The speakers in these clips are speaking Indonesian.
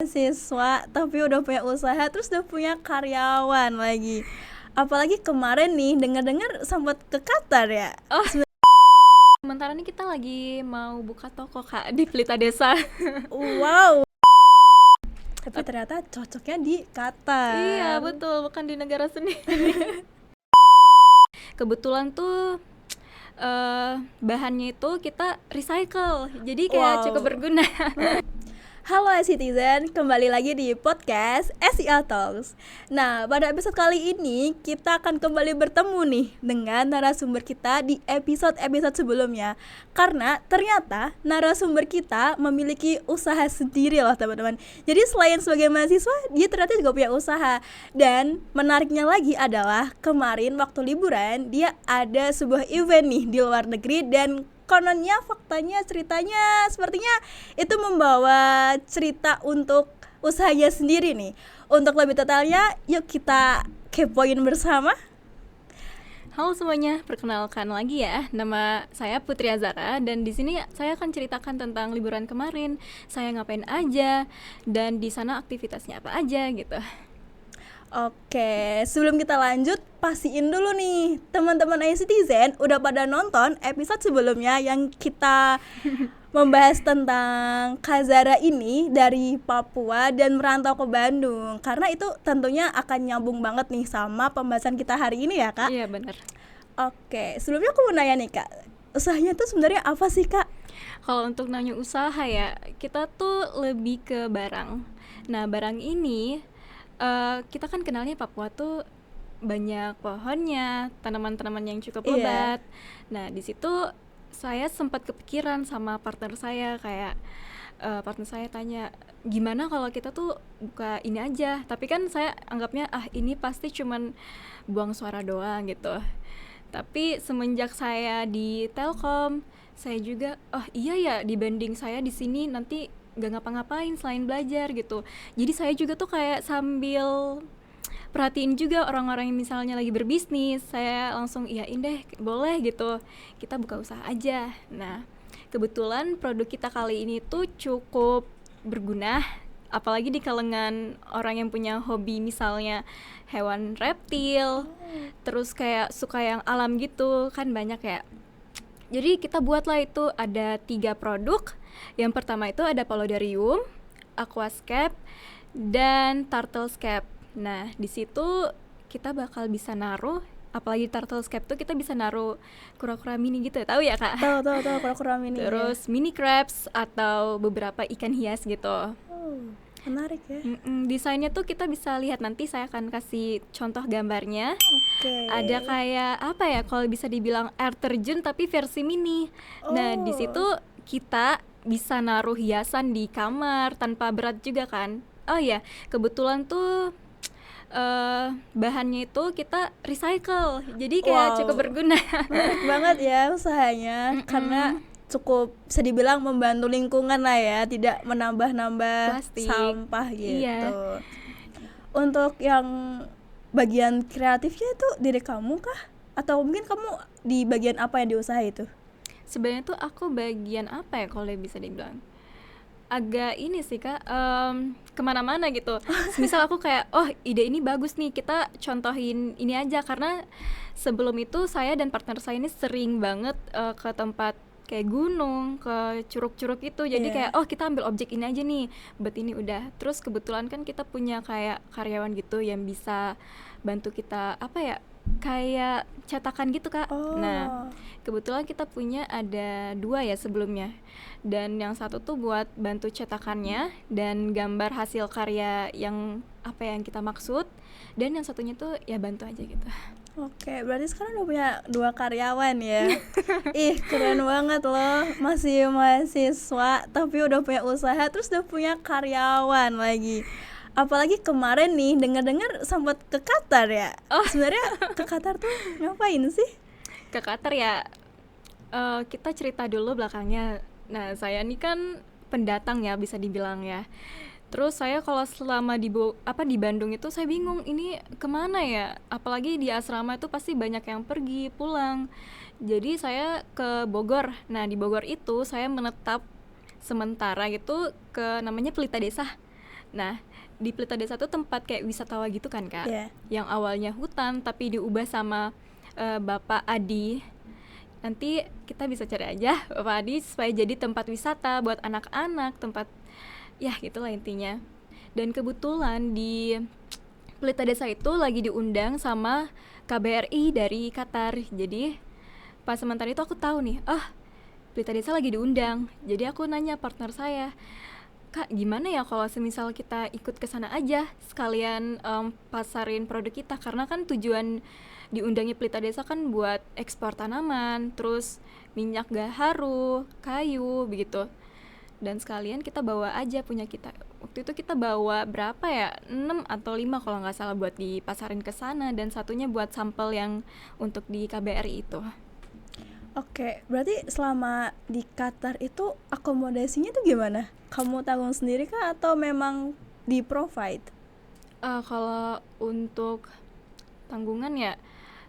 mahasiswa tapi udah punya usaha terus udah punya karyawan lagi. Apalagi kemarin nih dengar-dengar sempat ke Qatar ya. Oh, sementara nih kita lagi mau buka toko Kak di Pelita Desa. Wow. Tapi ternyata cocoknya di Qatar. Iya, betul, bukan di negara sendiri. Kebetulan tuh bahannya itu kita recycle. Jadi kayak cukup berguna. Halo Citizen, kembali lagi di podcast SEL Talks. Nah, pada episode kali ini kita akan kembali bertemu nih dengan narasumber kita di episode-episode sebelumnya. Karena ternyata narasumber kita memiliki usaha sendiri loh teman-teman. Jadi selain sebagai mahasiswa, dia ternyata juga punya usaha. Dan menariknya lagi adalah kemarin waktu liburan dia ada sebuah event nih di luar negeri dan kononnya, faktanya, ceritanya sepertinya itu membawa cerita untuk usahanya sendiri nih. Untuk lebih detailnya, yuk kita kepoin bersama. Halo semuanya, perkenalkan lagi ya. Nama saya Putri Azara dan di sini saya akan ceritakan tentang liburan kemarin. Saya ngapain aja dan di sana aktivitasnya apa aja gitu. Oke, sebelum kita lanjut, pastiin dulu nih teman-teman iCitizen udah pada nonton episode sebelumnya yang kita membahas tentang Kazara ini dari Papua dan merantau ke Bandung. Karena itu tentunya akan nyambung banget nih sama pembahasan kita hari ini ya Kak. Iya benar. Oke, sebelumnya aku mau nanya nih Kak, usahanya tuh sebenarnya apa sih Kak? Kalau untuk nanya usaha ya, kita tuh lebih ke barang. Nah, barang ini kita kan kenalnya Papua tuh banyak pohonnya, tanaman-tanaman yang cukup lebat. Nah, di situ saya sempat kepikiran sama partner saya kayak partner saya tanya, gimana kalau kita tuh buka ini aja? Tapi kan saya anggapnya ini pasti cuman buang suara doang gitu. Tapi semenjak saya di Telkom, saya juga iya ya, dibanding saya di sini nanti gak ngapa-ngapain selain belajar gitu. Jadi saya juga tuh kayak sambil perhatiin juga orang-orang yang misalnya lagi berbisnis, saya langsung iyain deh, boleh gitu, kita buka usaha aja. Nah, kebetulan produk kita kali ini tuh cukup berguna, apalagi di kalangan orang yang punya hobi misalnya hewan reptil, terus kayak suka yang alam gitu, kan banyak ya. Jadi kita buatlah itu ada 3 produk. Yang pertama itu ada Paludarium, Aquascape, dan Turtlescape. Nah, di situ kita bakal bisa naruh, apalagi Turtlescape tuh kita bisa naruh kura-kura mini gitu, tahu ya Kak? Tahu kura-kura mini. Terus ya. Mini crabs atau beberapa ikan hias gitu. Menarik ya. Desainnya tuh kita bisa lihat, nanti saya akan kasih contoh gambarnya. Oke. Ada kayak apa ya, kalau bisa dibilang air terjun tapi versi mini. Nah, di situ kita bisa naruh hiasan di kamar tanpa berat juga kan. Oh ya, kebetulan tuh bahannya itu kita recycle. Jadi kayak cukup berguna. Menarik banget ya usahanya. Karena cukup bisa dibilang membantu lingkungan lah ya, tidak menambah-nambah plastik, sampah gitu. Iya. Untuk yang bagian kreatifnya itu diri kamu kah? Atau mungkin kamu di bagian apa yang diusaha itu? Sebenarnya tuh aku bagian apa ya kalau bisa dibilang, agak ini sih Kak, kemana-mana gitu. Misal aku kayak, ide ini bagus nih, kita contohin ini aja. Karena sebelum itu saya dan partner saya ini sering banget ke tempat kayak gunung, ke curug-curug itu. Jadi kayak, kita ambil objek ini aja nih, buat ini udah. Terus kebetulan kan kita punya kayak karyawan gitu yang bisa bantu kita, apa ya, kayak cetakan gitu Kak. Nah, kebetulan kita punya ada 2 ya sebelumnya. Dan yang satu tuh buat bantu cetakannya dan gambar hasil karya yang apa yang kita maksud. Dan yang satunya tuh ya bantu aja gitu. Oke, berarti sekarang udah punya 2 karyawan ya. Ih, keren banget loh. Masih mahasiswa tapi udah punya usaha terus udah punya karyawan lagi. Apalagi kemarin nih dengar-dengar sempat ke Qatar ya. Sebenarnya ke Qatar tuh ngapain sih? Ke Qatar ya, kita cerita dulu belakangnya. Nah, saya ini kan pendatang ya bisa dibilang ya. Terus saya kalau selama di Bandung itu saya bingung ini kemana ya. Apalagi di asrama itu pasti banyak yang pergi pulang. Jadi saya ke Bogor. Nah, di Bogor itu saya menetap sementara gitu ke namanya Pelita Desa. Nah, di Pelita Desa tuh tempat kayak wisatawa gitu kan Kak, Iya. yang awalnya hutan tapi diubah sama Bapak Adi. Nanti kita bisa cari aja Bapak Adi supaya jadi tempat wisata buat anak-anak, tempat ya gitulah intinya. Dan kebetulan di Pelita Desa itu lagi diundang sama KBRI dari Qatar. Jadi pas sementara itu aku tahu nih, Pelita Desa lagi diundang. Jadi aku nanya partner saya, Kak, gimana ya kalau semisal kita ikut ke sana aja sekalian pasarin produk kita, karena kan tujuan diundangnya Pelita Desa kan buat ekspor tanaman, terus minyak gaharu, kayu begitu. Dan sekalian kita bawa aja punya kita. Waktu itu kita bawa berapa ya? 6 atau 5 kalau nggak salah buat dipasarin ke sana, dan satunya buat sampel yang untuk di KBRI itu. Oke, berarti selama di Qatar itu akomodasinya tuh gimana? Kamu tanggung sendiri kah atau memang di provide? Kalau untuk tanggungan ya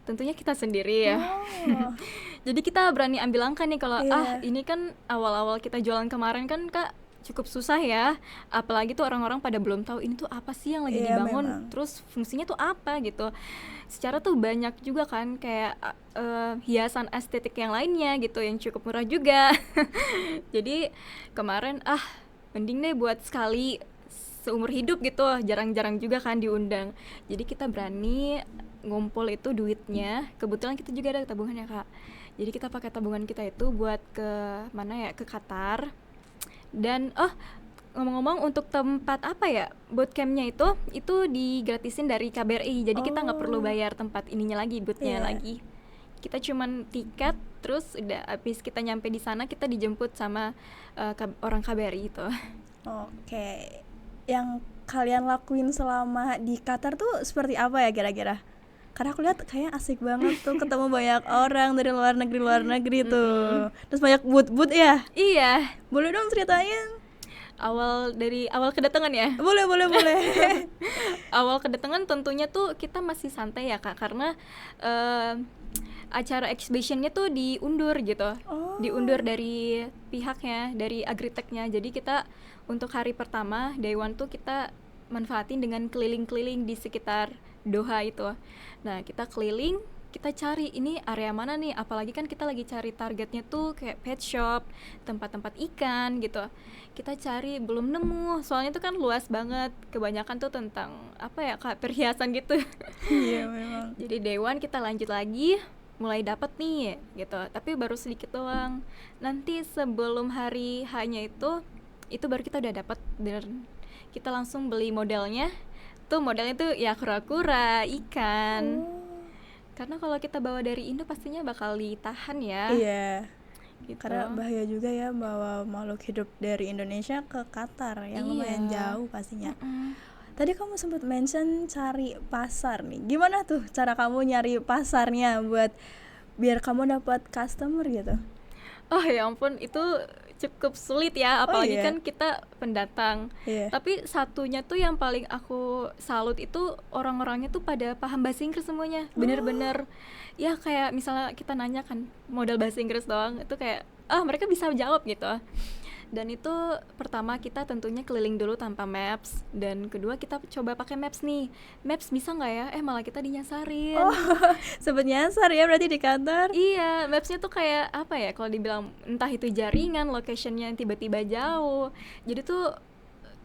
tentunya kita sendiri ya. Oh, Jadi kita berani ambil langkah nih kalau iya. ini kan awal-awal kita jualan kemarin kan Kak cukup susah ya. Apalagi tuh orang-orang pada belum tahu ini tuh apa sih yang lagi Iya, dibangun, memang. terus fungsinya tuh apa gitu. Secara tuh banyak juga kan kayak hiasan estetik yang lainnya gitu yang cukup murah juga. Jadi kemarin mending deh buat sekali seumur hidup gitu, jarang-jarang juga kan diundang. Jadi kita berani ngumpul itu duitnya, kebetulan kita juga ada tabungannya Kak. Jadi kita pakai tabungan kita itu buat ke mana ya, ke Qatar. Dan ngomong-ngomong untuk tempat apa ya, bootcampnya itu digratisin dari KBRI. Jadi kita nggak perlu Oh, bayar tempat ininya lagi, bootnya iya. lagi. Kita cuman tiket, terus udah habis kita nyampe di sana kita dijemput sama orang KBRI itu. Oke. Yang kalian lakuin selama di Qatar tuh seperti apa ya kira-kira? Karena aku lihat kayaknya asik banget tuh ketemu banyak orang dari luar negeri tuh. Terus banyak booth-booth ya. Iya, Boleh dong ceritain? dari awal kedatangan ya. Boleh, boleh, boleh. Awal kedatangan tentunya tuh kita masih santai ya Kak, karena acara exhibitionnya tuh diundur gitu. Oh, Diundur dari pihaknya, dari Agritechnya. Jadi kita untuk hari pertama day one tuh kita manfaatin dengan keliling-keliling di sekitar Doha itu. Nah kita keliling, kita cari ini area mana nih, apalagi kan kita lagi cari targetnya tuh kayak pet shop, tempat-tempat ikan gitu. Kita cari belum nemu, soalnya tuh kan luas banget, kebanyakan tuh tentang apa ya Kak, perhiasan gitu. iya memang. Jadi day one kita lanjut lagi, mulai dapat nih gitu, tapi baru sedikit doang. Nanti sebelum hari H-nya itu baru kita udah dapat, dan kita langsung beli modelnya. Tuh modelnya tuh ya kura-kura, ikan. Oh, Karena kalau kita bawa dari Indo pastinya bakal ditahan ya, iya. gitu. Karena bahaya juga ya bawa makhluk hidup dari Indonesia ke Qatar yang lumayan Iya. jauh pastinya. Mm-mm. Tadi kamu sempat mention cari pasar nih. Gimana tuh cara kamu nyari pasarnya buat biar kamu dapat customer gitu? Oh ya ampun, itu cukup sulit ya, Oh apalagi iya, kan kita pendatang. iya. Tapi satunya tuh yang paling aku salut itu orang-orangnya tuh pada paham bahasa Inggris semuanya. Bener-bener ya kayak misalnya kita nanya kan modal bahasa Inggris doang, itu kayak mereka bisa jawab gitu. Dan itu pertama kita tentunya keliling dulu tanpa maps, dan kedua kita coba pakai maps nih. Maps bisa nggak ya? Malah kita dinyasarin. Oh, sempet nyasar ya berarti di Qatar. Iya, mapsnya tuh kayak apa ya? Kalau dibilang entah itu jaringan, locationnya yang tiba-tiba jauh. Jadi tuh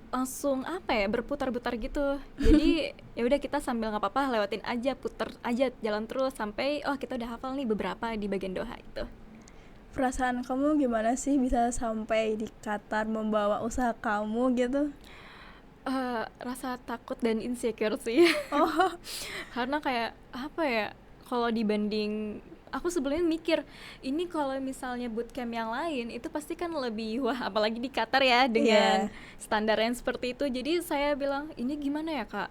langsung apa ya, berputar-putar gitu. Jadi ya udah kita sambil nggak apa-apa lewatin aja, putar aja, jalan terus sampai kita udah hafal nih beberapa di bagian Doha itu. Perasaan kamu gimana sih bisa sampai di Qatar membawa usaha kamu gitu? Rasa takut dan insecure sih. Oh, Karena kayak apa ya, kalau dibanding aku sebelumnya mikir ini kalau misalnya bootcamp yang lain itu pasti kan lebih wah, apalagi di Qatar ya dengan standar yang seperti itu. Jadi saya bilang ini gimana ya Kak,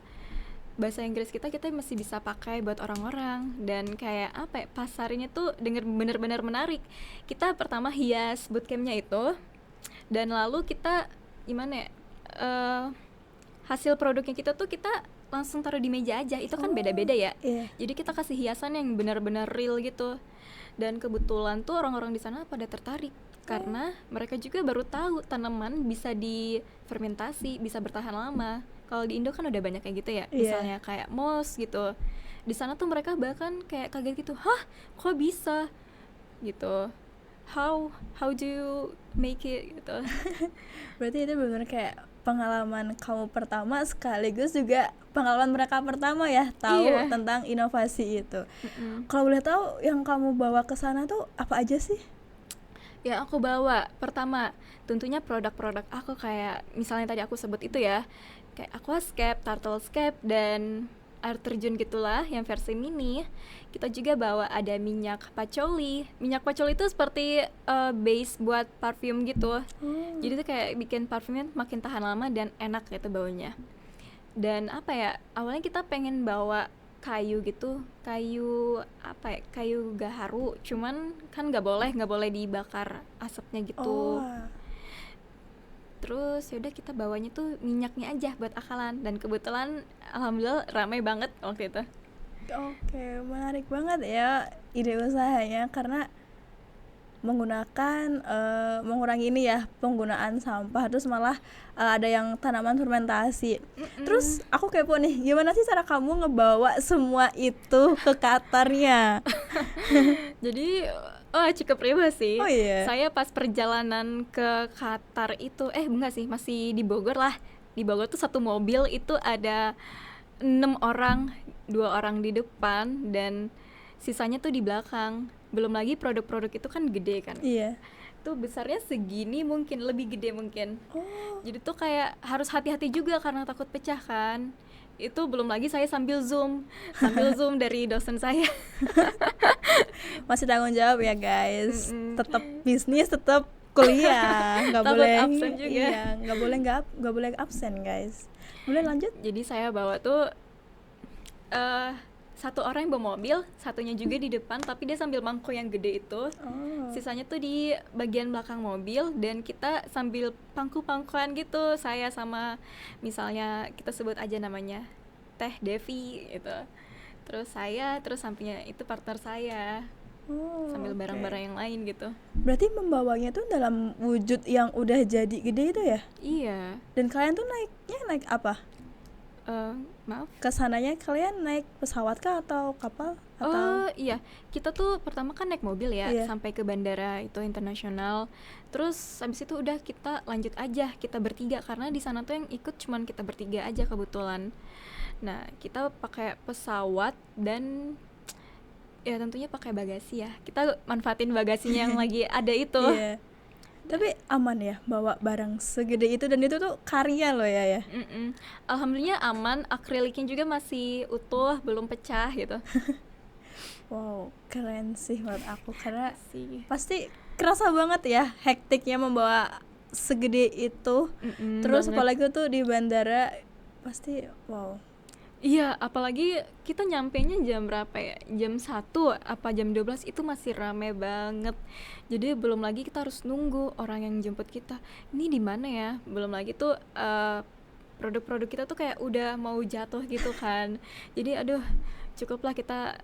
bahasa Inggris kita masih bisa pakai buat orang-orang, dan kayak apa ya, pasarnya tuh bener-bener menarik. Kita pertama hias bootcampnya itu, dan lalu kita gimana ya, hasil produknya kita tuh kita langsung taruh di meja aja. Itu kan beda-beda ya. iya. Jadi kita kasih hiasan yang benar-benar real gitu. Dan kebetulan tuh orang-orang di sana pada tertarik karena mereka juga baru tahu tanaman bisa difermentasi, bisa bertahan lama. Kalau di Indo kan udah banyak kayak gitu ya, misalnya kayak moss gitu. Di sana tuh mereka bahkan kayak kaget gitu, hah, kok bisa gitu? How do you make it gitu? Berarti itu benar kayak pengalaman kamu pertama sekaligus juga pengalaman mereka pertama ya tahu tentang inovasi itu. Kalau boleh tahu yang kamu bawa ke sana tuh apa aja sih? Ya aku bawa pertama tentunya produk-produk aku kayak misalnya tadi aku sebut itu ya, kayak aquascape, turtlescape, dan air terjun gitulah yang versi mini. Kita juga bawa ada minyak patchouli. Minyak patchouli itu seperti base buat parfum gitu. Jadi tuh kayak bikin parfumnya makin tahan lama dan enak gitu baunya. Dan apa ya, awalnya kita pengen bawa kayu gitu, kayu apa ya, kayu gaharu, cuman kan nggak boleh dibakar asapnya gitu. Terus yaudah kita bawanya tuh minyaknya aja buat akalan, dan kebetulan alhamdulillah ramai banget waktu itu. Oke, menarik banget ya ide usahanya karena menggunakan mengurangi ini ya penggunaan sampah, terus malah ada yang tanaman fermentasi. Terus aku kepo nih, gimana sih cara kamu ngebawa semua itu ke Qatarnya? Jadi cukup ribet sih. Saya pas perjalanan ke Qatar itu enggak sih, masih di Bogor lah. Di Bogor tuh satu mobil itu ada 6 orang, 2 orang di depan dan sisanya tuh di belakang. Belum lagi produk-produk itu kan gede kan. Tuh besarnya segini, mungkin lebih gede mungkin. Jadi tuh kayak harus hati-hati juga karena takut pecah kan. Itu belum lagi saya sambil zoom dari dosen saya. Masih tanggung jawab ya guys. Tetap bisnis, tetap kuliah, nggak boleh absen juga. Iya, nggak boleh absen guys. Boleh lanjut? Jadi saya bawa tuh satu orang yang bawa mobil, satunya juga di depan, tapi dia sambil mangkok yang gede itu. Sisanya tuh di bagian belakang mobil, dan kita sambil pangku-pangkuan gitu. Saya sama misalnya kita sebut aja namanya Teh Devi gitu. Terus saya, terus sampingnya itu partner saya. Sambil barang-barang yang lain gitu. Berarti membawanya tuh dalam wujud yang udah jadi gede itu ya? Iya. Dan kalian tuh naik apa? Maaf, kesananya kalian naik pesawat kah atau kapal atau? Iya, kita tuh pertama kan naik mobil ya, sampai ke bandara itu internasional. Terus habis itu udah kita lanjut aja, kita bertiga, karena di sana tuh yang ikut cuman kita bertiga aja kebetulan. Nah, kita pakai pesawat dan ya tentunya pakai bagasi ya. Kita manfaatin bagasinya yang lagi ada itu. Tapi aman ya bawa barang segede itu, dan itu tuh karya loh ya. Alhamdulillah aman, akriliknya juga masih utuh, belum pecah gitu. Wow, keren sih menurut aku, karena pasti kerasa banget ya hektiknya membawa segede itu. Terus banget. Apalagi tuh di bandara pasti wow. Iya, apalagi kita nyampenya jam berapa ya? Jam 1 apa jam 12 itu masih rame banget. Jadi belum lagi kita harus nunggu orang yang jemput kita. Ini di mana ya? Belum lagi tuh produk-produk kita tuh kayak udah mau jatuh gitu kan. Jadi aduh, cukuplah kita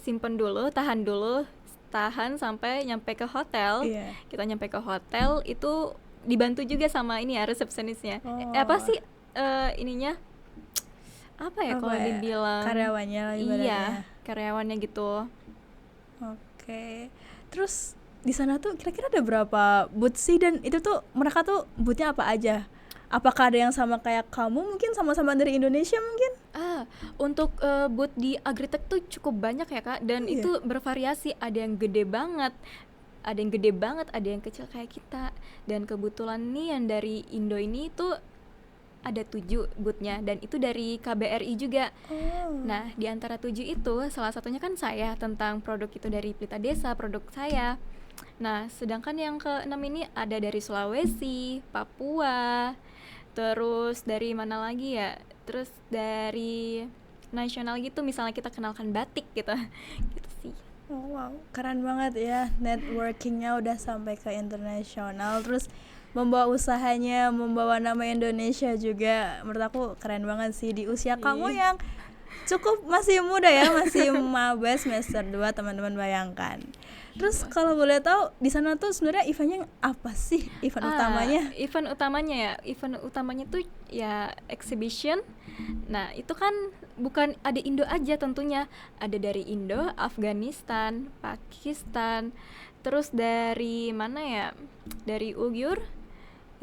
simpen dulu, tahan sampai nyampe ke hotel. Kita nyampe ke hotel itu dibantu juga sama ini ya, resepsionisnya. Apa sih ininya? Apa ya kalau dibilang karyawannya lah ibaratnya. Iya, karyawannya gitu. Oke. Terus di sana tuh kira-kira ada berapa booth sih, dan itu tuh mereka tuh boothnya apa aja? Apakah ada yang sama kayak kamu, mungkin sama-sama dari Indonesia mungkin? Untuk booth di Agritech tuh cukup banyak ya Kak, dan itu bervariasi, ada yang gede banget, ada yang kecil kayak kita. Dan kebetulan nih yang dari Indo ini tuh ada 7 boothnya, dan itu dari KBRI juga. Nah, di antara 7 itu salah satunya kan saya, tentang produk itu dari Pelita Desa, produk saya. Nah, sedangkan yang ke-6 ini ada dari Sulawesi, Papua, terus dari mana lagi ya, terus dari nasional gitu, misalnya kita kenalkan batik gitu. Gitu sih. Wow, keren banget ya, networkingnya udah sampai ke internasional, terus membawa usahanya, membawa nama Indonesia juga. Menurut aku keren banget sih di usia kamu yang cukup masih muda ya, masih maba semester 2 teman-teman, bayangkan. Terus kalau boleh tahu di sana tuh sebenarnya eventnya apa sih, event utamanya? Event utamanya tuh ya exhibition. Nah, itu kan bukan ada Indo aja tentunya. Ada dari Indo, Afghanistan, Pakistan, terus dari mana ya? Dari Uyghur.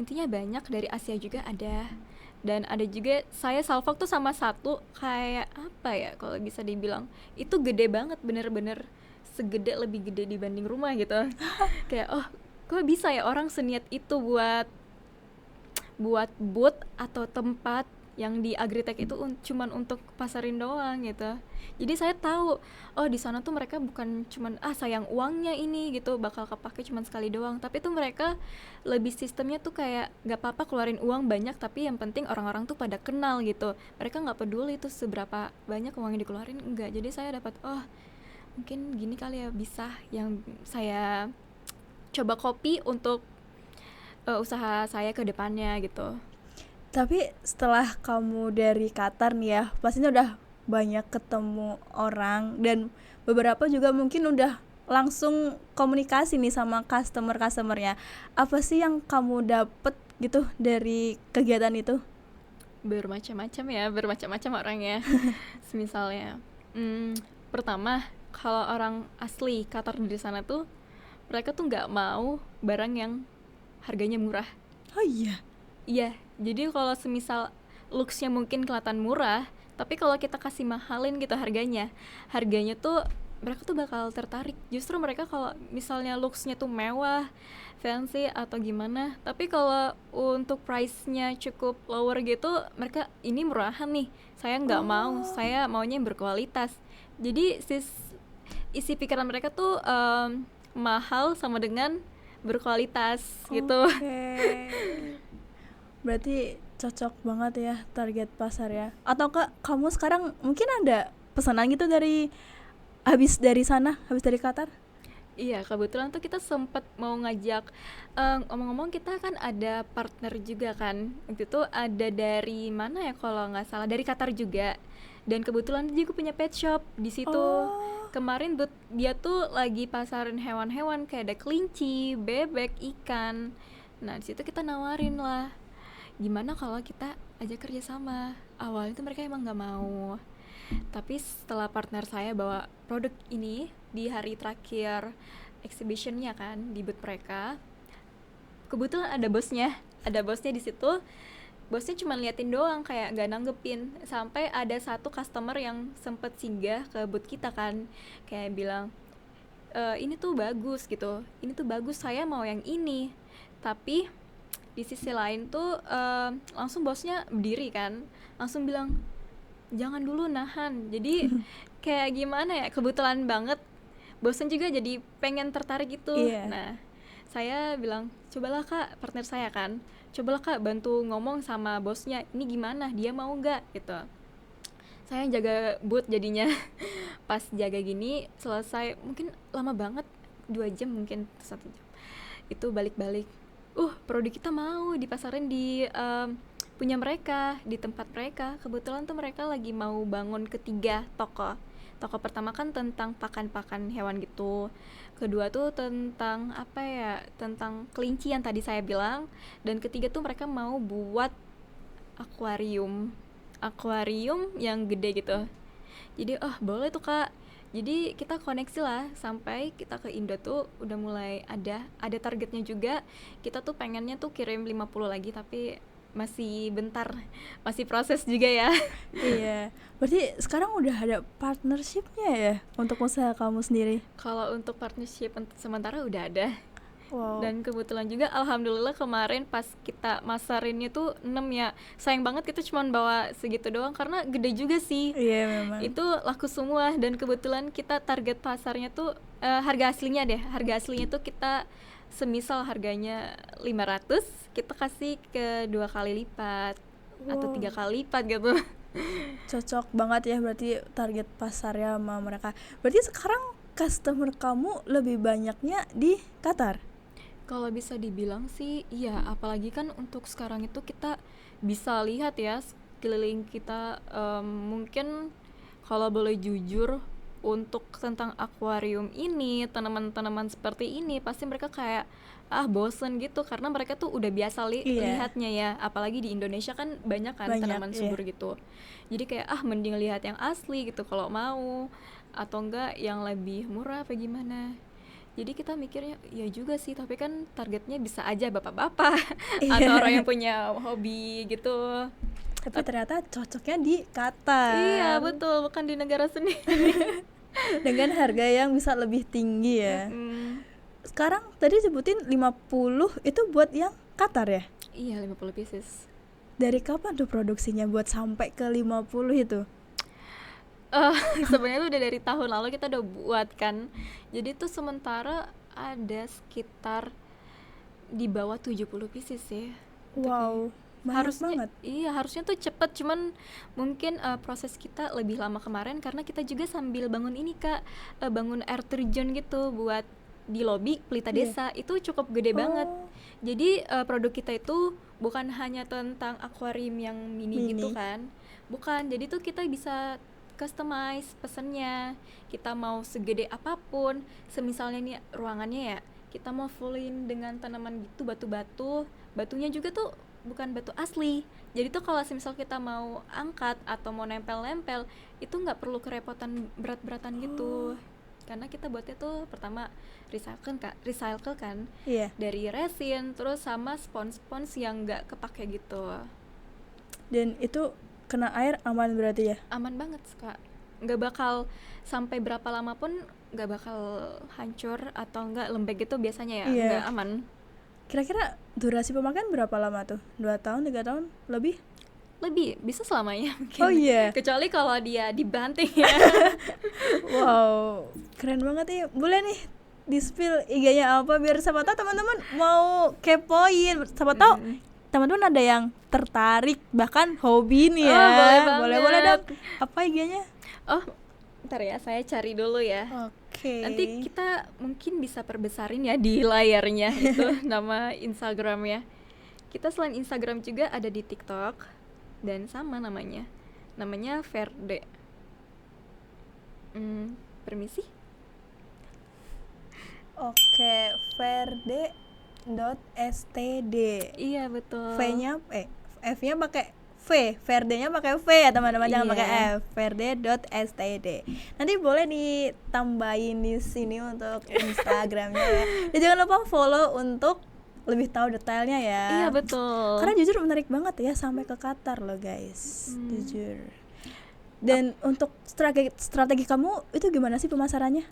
Intinya banyak, dari Asia juga ada. Dan ada juga saya salfok tuh sama satu kayak apa ya kalau bisa dibilang. Itu gede banget, bener-bener segede, lebih gede dibanding rumah gitu. Kayak oh, kok bisa ya orang seniat itu buat booth atau tempat yang di Agritech itu cuman untuk pasarin doang gitu. Jadi saya tahu, oh di sana tuh mereka bukan cuman sayang uangnya ini gitu bakal kepake cuman sekali doang, tapi tuh mereka lebih sistemnya tuh kayak nggak apa-apa keluarin uang banyak tapi yang penting orang-orang tuh pada kenal gitu. Mereka nggak peduli tuh seberapa banyak uang yang dikeluarin, enggak. Jadi saya dapat mungkin gini kali ya bisa yang saya coba copy untuk usaha saya ke depannya gitu. Tapi setelah kamu dari Qatar nih ya, pastinya udah banyak ketemu orang dan beberapa juga mungkin udah langsung komunikasi nih sama customer-customernya. Apa sih yang kamu dapet gitu dari kegiatan itu? Bermacam-macam orangnya. Misalnya pertama, kalau orang asli Qatar di sana tuh mereka tuh nggak mau barang yang harganya murah. Oh iya. Iya, jadi kalau semisal looks-nya mungkin kelihatan murah, tapi kalau kita kasih mahalin gitu harganya tuh mereka tuh bakal tertarik. Justru mereka kalau misalnya looks-nya tuh mewah, fancy atau gimana, tapi kalau untuk price-nya cukup lower gitu, mereka ini murahan nih, saya nggak mau, saya maunya yang berkualitas. Jadi isi pikiran mereka tuh mahal sama dengan berkualitas gitu. Berarti cocok banget ya target pasar ya. Atau kamu sekarang mungkin ada pesanan gitu habis dari Qatar? Iya, kebetulan tuh kita sempat mau ngajak, ngomong-ngomong kita kan ada partner juga kan. Waktu itu ada dari mana ya kalau nggak salah, dari Qatar juga. Dan kebetulan dia juga punya pet shop di situ. Kemarin dia tuh lagi pasarin hewan-hewan kayak ada kelinci, bebek, ikan. Nah di situ kita nawarin lah, gimana kalau kita ajak kerjasama. Awalnya tuh mereka emang nggak mau, tapi setelah partner saya bawa produk ini di hari terakhir exhibitionnya kan di booth mereka, kebetulan ada bosnya di situ. Bosnya cuma liatin doang kayak nggak nanggepin, sampai ada satu customer yang sempet singgah ke booth kita kan, kayak bilang ini tuh bagus gitu, ini tuh bagus, saya mau yang ini. Tapi di sisi lain tuh langsung bosnya berdiri kan, langsung bilang jangan dulu, nahan. Jadi kayak gimana ya, kebetulan banget bosnya juga jadi pengen tertarik gitu. Nah saya bilang, cobalah kak, partner saya kan, cobalah kak bantu ngomong sama bosnya, ini gimana, dia mau nggak gitu. Saya jaga booth jadinya. Pas jaga gini selesai, mungkin lama banget, 2 jam mungkin, 1 jam itu balik-balik, produk kita mau dipasarin di punya mereka, di tempat mereka. Kebetulan tuh mereka lagi mau bangun ketiga toko. Pertama kan tentang pakan hewan gitu, kedua tuh tentang tentang kelinci yang tadi saya bilang, dan ketiga tuh mereka mau buat akuarium yang gede gitu. Jadi boleh tuh kak. Jadi kita koneksi lah sampai kita ke Indo tuh udah mulai ada targetnya juga. Kita tuh pengennya tuh kirim 50 lagi, tapi masih bentar, masih proses juga ya. Iya, berarti sekarang udah ada partnershipnya ya untuk usaha kamu sendiri? Kalau untuk partnership sementara udah ada. Wow. Dan kebetulan juga alhamdulillah kemarin pas kita masarinnya tuh 6 ya. Sayang banget kita cuma bawa segitu doang karena gede juga sih. Iya memang. Itu laku semua, dan kebetulan kita target pasarnya tuh harga aslinya tuh kita semisal harganya 500, kita kasih ke 2 kali lipat atau 3 kali lipat gitu. Cocok banget ya berarti target pasarnya sama mereka. Berarti sekarang customer kamu lebih banyaknya di Qatar? Kalau bisa dibilang sih iya, apalagi kan untuk sekarang itu kita bisa lihat ya sekeliling kita, mungkin kalau boleh jujur, untuk tentang akuarium ini, tanaman-tanaman seperti ini, pasti mereka kayak bosen gitu, karena mereka tuh udah biasa lihatnya ya, apalagi di Indonesia kan banyak kan tanaman subur gitu. Jadi kayak mending lihat yang asli gitu kalau mau, atau enggak yang lebih murah apa gimana. Jadi kita mikirnya ya juga sih, tapi kan targetnya bisa aja bapak-bapak atau orang yang punya hobi gitu. Tapi ternyata cocoknya di Qatar. Iya betul, bukan di negara sendiri. Dengan harga yang bisa lebih tinggi ya. Sekarang tadi sebutin 50 itu buat yang Qatar ya? Iya, 50 pieces. Dari kapan tuh produksinya buat sampai ke 50 itu? Sebenarnya tuh udah dari tahun lalu kita udah buat kan. Jadi tuh sementara ada sekitar di bawah 70 pieces ya. Wow, banget. Iya, harusnya tuh cepet, cuman mungkin proses kita lebih lama kemarin karena kita juga sambil bangun ini Kak, bangun air terjun gitu buat di lobi Pelita Desa. Itu cukup gede banget. Jadi produk kita itu bukan hanya tentang akuarium yang mini gitu kan. Bukan, jadi tuh kita bisa customize pesennya. Kita mau segede apapun, semisalnya nih ruangannya ya, kita mau fullin dengan tanaman gitu, batu-batu. Batunya juga tuh bukan batu asli. Jadi tuh kalau semisal kita mau angkat atau mau nempel-nempel, itu nggak perlu kerepotan berat-beratan gitu. Karena kita buatnya tuh pertama recycle kan, dari resin, terus sama spons yang nggak kepake gitu. Dan itu kena air aman berarti ya? Aman banget Kak, nggak bakal sampai berapa lama pun nggak bakal hancur atau nggak lembek gitu biasanya ya. Nggak aman. Kira-kira durasi pemakaian berapa lama tuh? 2 tahun, 3 tahun? Lebih, bisa selamanya mungkin. Kecuali kalau dia dibanting ya. Wow, keren banget nih. Boleh nih di-spill IG-nya apa biar siapa tahu teman-teman mau kepoin. Siapa tahu teman-teman ada yang tertarik bahkan hobi nih ya. Boleh dong. Apa IG-nya? Bentar ya, saya cari dulu ya. Oke. Nanti kita mungkin bisa perbesarin ya di layarnya itu nama Instagramnya. Kita selain Instagram juga ada di TikTok dan sama namanya Verde. Permisi. Oke, verde.std. Iya betul. V-nya F-nya pakai V, Verde-nya pakai V ya teman-teman, jangan pakai F. Verde.std. Nanti boleh ditambahin di sini untuk Instagramnya ya. Dan jangan lupa follow untuk lebih tahu detailnya ya. Iya betul. Karena jujur menarik banget ya sampai ke Qatar loh guys, jujur. Dan untuk strategi kamu itu gimana sih pemasaran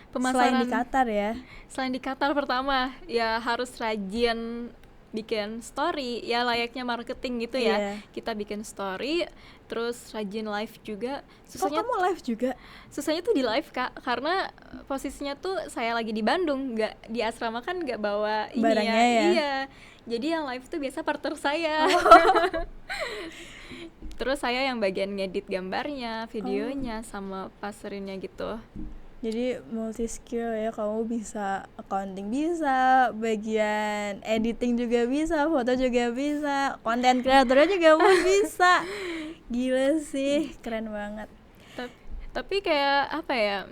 selain di Qatar ya? Selain di Qatar pertama ya harus rajin bikin story ya, layaknya marketing gitu ya. Kita bikin story, terus rajin live juga. Susahnya kamu live juga? Susahnya tuh di live Kak, karena posisinya tuh saya lagi di Bandung, nggak di asrama kan, nggak bawa ini barangnya ya. Iya, jadi yang live tuh biasa partner saya. Terus saya yang bagian ngedit gambarnya, videonya, sama paserinnya gitu. Jadi multi skill ya, kamu bisa accounting bisa, bagian editing juga bisa, foto juga bisa, konten kreatornya juga bisa. Gila sih, keren banget. Tapi kayak apa ya,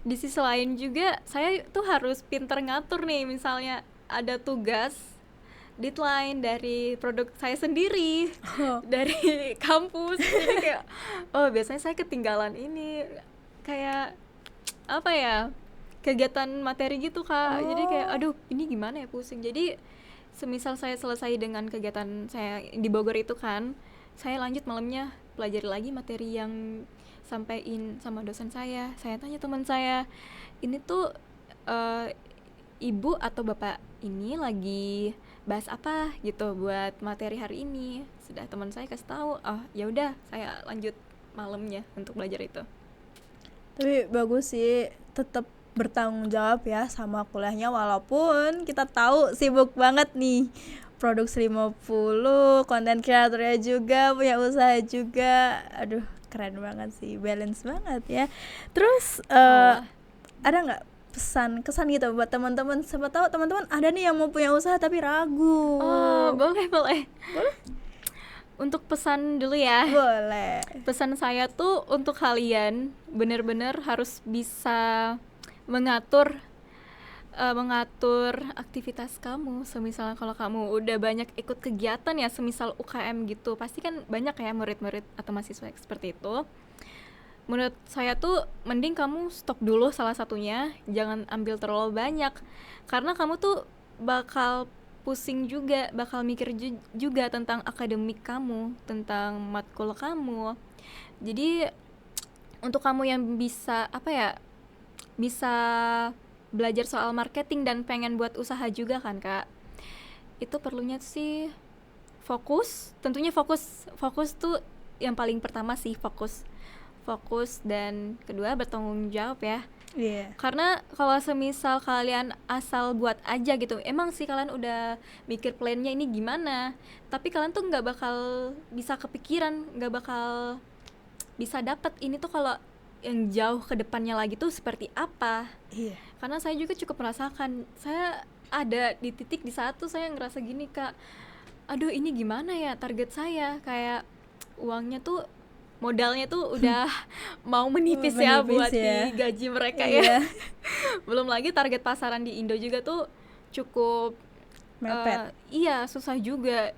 di sisi lain juga saya tuh harus pinter ngatur nih, misalnya ada tugas deadline dari produk saya sendiri, dari kampus. Jadi kayak biasanya saya ketinggalan ini, kayak apa ya, kegiatan materi gitu Kak. Jadi kayak aduh ini gimana ya, pusing. Jadi semisal saya selesai dengan kegiatan saya di Bogor itu kan, saya lanjut malamnya pelajari lagi materi yang sampaiin sama dosen saya. Saya tanya teman saya, ini tuh ibu atau bapak ini lagi bahas apa gitu buat materi hari ini. Sudah teman saya kasih tahu, ya udah saya lanjut malamnya untuk belajar itu. Tapi bagus sih, tetap bertanggung jawab ya sama kuliahnya, walaupun kita tahu sibuk banget nih, produksi 50, konten kreatornya juga, punya usaha juga. Aduh, keren banget sih, balance banget ya. Terus ada nggak kesan gitu buat teman-teman? Siapa tahu teman-teman ada nih yang mau punya usaha tapi ragu. Boleh. Untuk pesan dulu ya. Boleh. Pesan saya tuh untuk kalian bener-bener harus bisa mengatur mengatur aktivitas kamu. Semisal kalau kamu udah banyak ikut kegiatan ya, semisal UKM gitu, pasti kan banyak ya murid-murid atau mahasiswa seperti itu. Menurut saya tuh mending kamu stop dulu salah satunya, jangan ambil terlalu banyak, karena kamu tuh bakal pusing juga, bakal mikir juga tentang akademik kamu, tentang matkul kamu. Jadi untuk kamu yang bisa apa ya, bisa belajar soal marketing dan pengen buat usaha juga kan kak, itu perlunya sih fokus, tentunya fokus. Fokus tuh yang paling pertama sih, fokus dan kedua bertanggung jawab ya. Iya. Karena kalau semisal kalian asal buat aja gitu, emang sih kalian udah mikir plannya ini gimana, tapi kalian tuh nggak bakal bisa kepikiran, nggak bakal bisa dapat ini tuh kalau yang jauh ke depannya lagi tuh seperti apa. Iya. Karena saya juga cukup merasakan, saya ada di titik di saat tuh saya ngerasa gini kak, aduh ini gimana ya target saya, kayak uangnya tuh, modalnya tuh udah mau menipis ya buat ya. di gaji mereka Iya. ya. Belum lagi target pasaran di Indo juga tuh cukup Mepet. iya susah juga.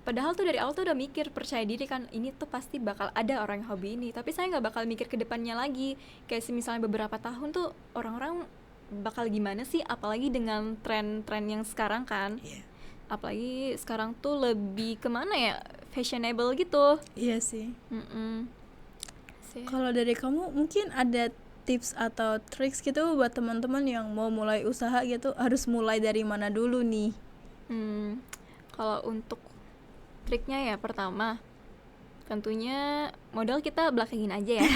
Padahal tuh dari awal tuh udah mikir, percaya diri kan, ini tuh pasti bakal ada orang yang hobi ini, tapi saya nggak bakal mikir ke depannya lagi. Kayak misalnya beberapa tahun tuh orang-orang bakal gimana sih, apalagi dengan tren-tren yang sekarang kan. Iya. Apalagi sekarang tuh lebih kemana ya, fashionable gitu. Iya sih. Sih. Kalau dari kamu mungkin ada tips atau triks gitu buat teman-teman yang mau mulai usaha gitu, harus mulai dari mana dulu nih? Kalau untuk triknya ya, pertama tentunya modal kita belakangin aja ya.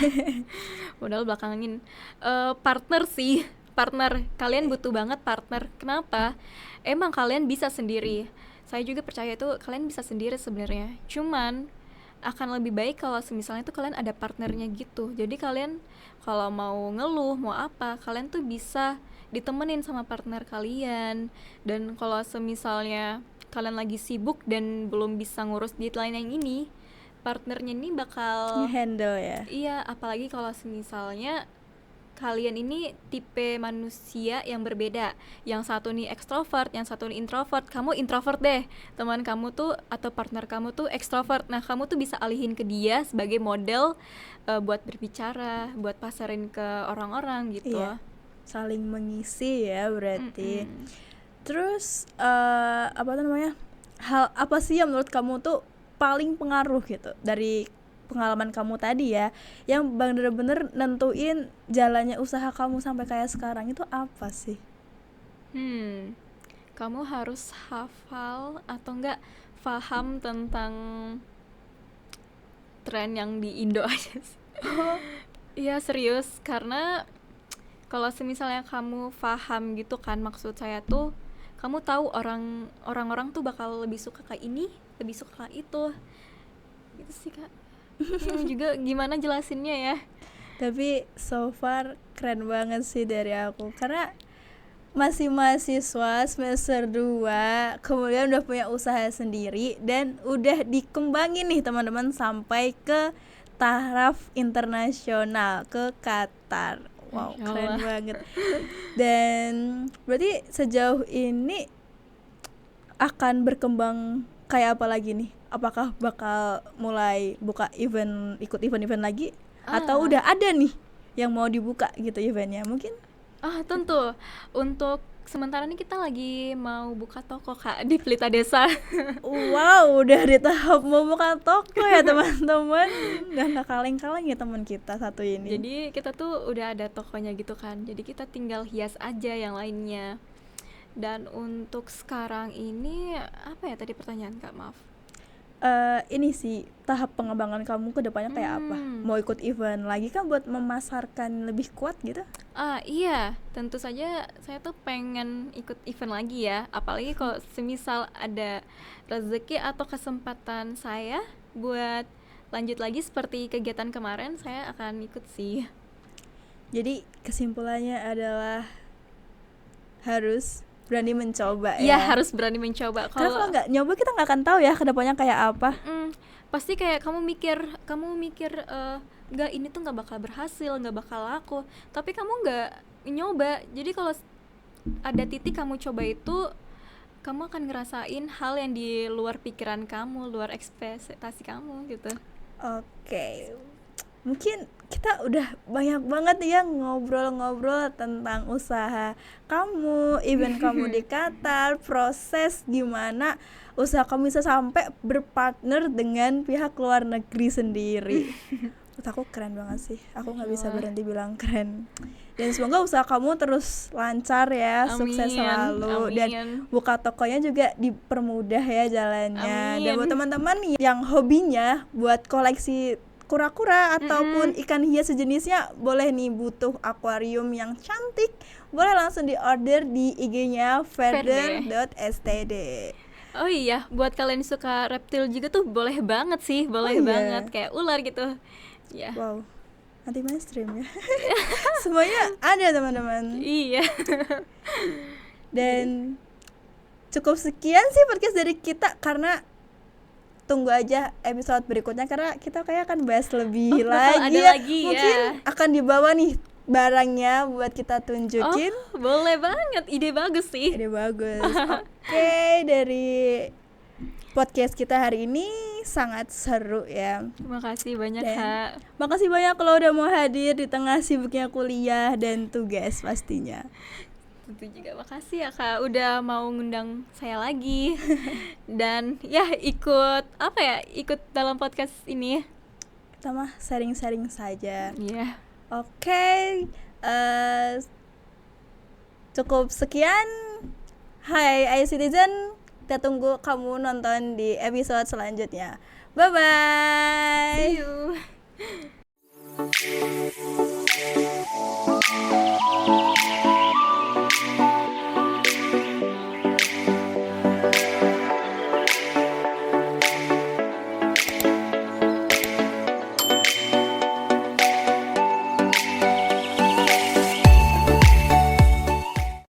Modal belakangin. Partner sih, partner. Kalian butuh banget partner. Kenapa? Emang kalian bisa sendiri. Saya juga percaya itu kalian bisa sendiri sebenarnya. Cuman akan lebih baik kalau misalnya tuh kalian ada partnernya gitu. Jadi kalian kalau mau ngeluh, mau apa, kalian tuh bisa ditemenin sama partner kalian. Dan kalau semisalnya kalian lagi sibuk dan belum bisa ngurus deadline yang ini, partnernya ini bakal Handle ya. iya, apalagi kalau misalnya kalian ini tipe manusia yang berbeda, yang satu nih ekstrovert, yang satu nih introvert. Kamu introvert deh, teman kamu tuh atau partner kamu tuh ekstrovert, nah kamu tuh bisa alihin ke dia sebagai model buat berbicara, buat pasarin ke orang-orang gitu. Iya. Saling mengisi ya berarti. Terus apa tuh namanya, hal apa sih yang menurut kamu tuh paling pengaruh gitu dari pengalaman kamu tadi ya, yang bener-bener nentuin jalannya usaha kamu sampai kayak sekarang, itu apa sih? Kamu harus hafal atau enggak paham tentang tren yang di Indo aja sih. Iya serius, karena kalau misalnya kamu paham gitu kan, maksud saya tuh kamu tahu orang-orang tuh bakal lebih suka kayak ini, lebih suka kayak itu, gitu sih kak. Juga gimana jelasinnya ya. Tapi so far keren banget sih dari aku, karena masih mahasiswa semester 2 kemudian udah punya usaha sendiri dan udah dikembangin nih teman-teman sampai ke taraf internasional, ke Qatar. Wow, keren banget. Dan berarti sejauh ini akan berkembang kayak apa lagi nih? Apakah bakal mulai buka event, ikut event-event lagi? Atau udah ada nih yang mau dibuka gitu eventnya mungkin? Tentu. Untuk sementara ini kita lagi mau buka toko kak di Pelita Desa. Wow, udah di tahap mau buka toko ya teman-teman. Dan gak kaleng-kaleng ya teman kita satu ini. Jadi kita tuh udah ada tokonya gitu kan. Jadi kita tinggal hias aja yang lainnya. Dan untuk sekarang ini apa ya tadi pertanyaan kak, maaf. Ini sih tahap pengembangan kamu ke depannya kayak apa? Mau ikut event lagi kan buat memasarkan lebih kuat gitu? Iya, tentu saja saya tuh pengen ikut event lagi ya. Apalagi kalau semisal ada rezeki atau kesempatan saya buat lanjut lagi seperti kegiatan kemarin, saya akan ikut sih. Jadi kesimpulannya adalah harus berani mencoba Iya, ya. harus berani mencoba. Karena kalau nggak nyoba kita nggak akan tahu ya kedepannya kayak apa. Pasti kayak kamu mikir nggak, ini tuh nggak bakal berhasil, nggak bakal laku, tapi kamu nggak nyoba. Jadi kalau ada titik kamu coba itu, kamu akan ngerasain hal yang di luar pikiran kamu, luar ekspektasi kamu gitu. Oke, mungkin kita udah banyak banget ya ngobrol-ngobrol tentang usaha kamu, event kamu di Qatar, proses gimana usaha kamu bisa sampai berpartner dengan pihak luar negeri sendiri. Menurut aku keren banget sih, aku nggak bisa berhenti bilang keren. Dan semoga usaha kamu terus lancar ya, sukses Amin, selalu, dan amin. buka tokonya juga dipermudah ya jalannya. Dan Amin. buat teman-teman yang hobinya buat koleksi kura-kura ataupun ikan hias sejenisnya, boleh nih butuh akuarium yang cantik, boleh langsung di order di IG-nya ferder.std. Oh iya, buat kalian yang suka reptil juga tuh boleh banget sih, boleh Oh iya. banget, kayak ular gitu. Ya. Wow, anti mainstream ya. Semuanya ada teman-teman. Iya. Dan cukup sekian sih podcast dari kita, karena tunggu aja episode berikutnya karena kita kayak akan bahas lebih bakal lagi ada ya. lagi ya. Mungkin akan dibawa nih barangnya buat kita tunjukin. Boleh banget, ide bagus sih. Ide bagus. Oke, dari podcast kita hari ini sangat seru ya. Terima kasih banyak, Dan Kak. makasih banyak kalau udah mau hadir di tengah sibuknya kuliah dan tugas pastinya. Tentu juga makasih ya, Kak, udah mau ngundang saya lagi. Dan ya ikut dalam podcast ini. Kita mah sharing-sharing saja. Iya. Oke, cukup sekian. Hai iCitizen, kita tunggu kamu nonton di episode selanjutnya. Bye-bye. See you.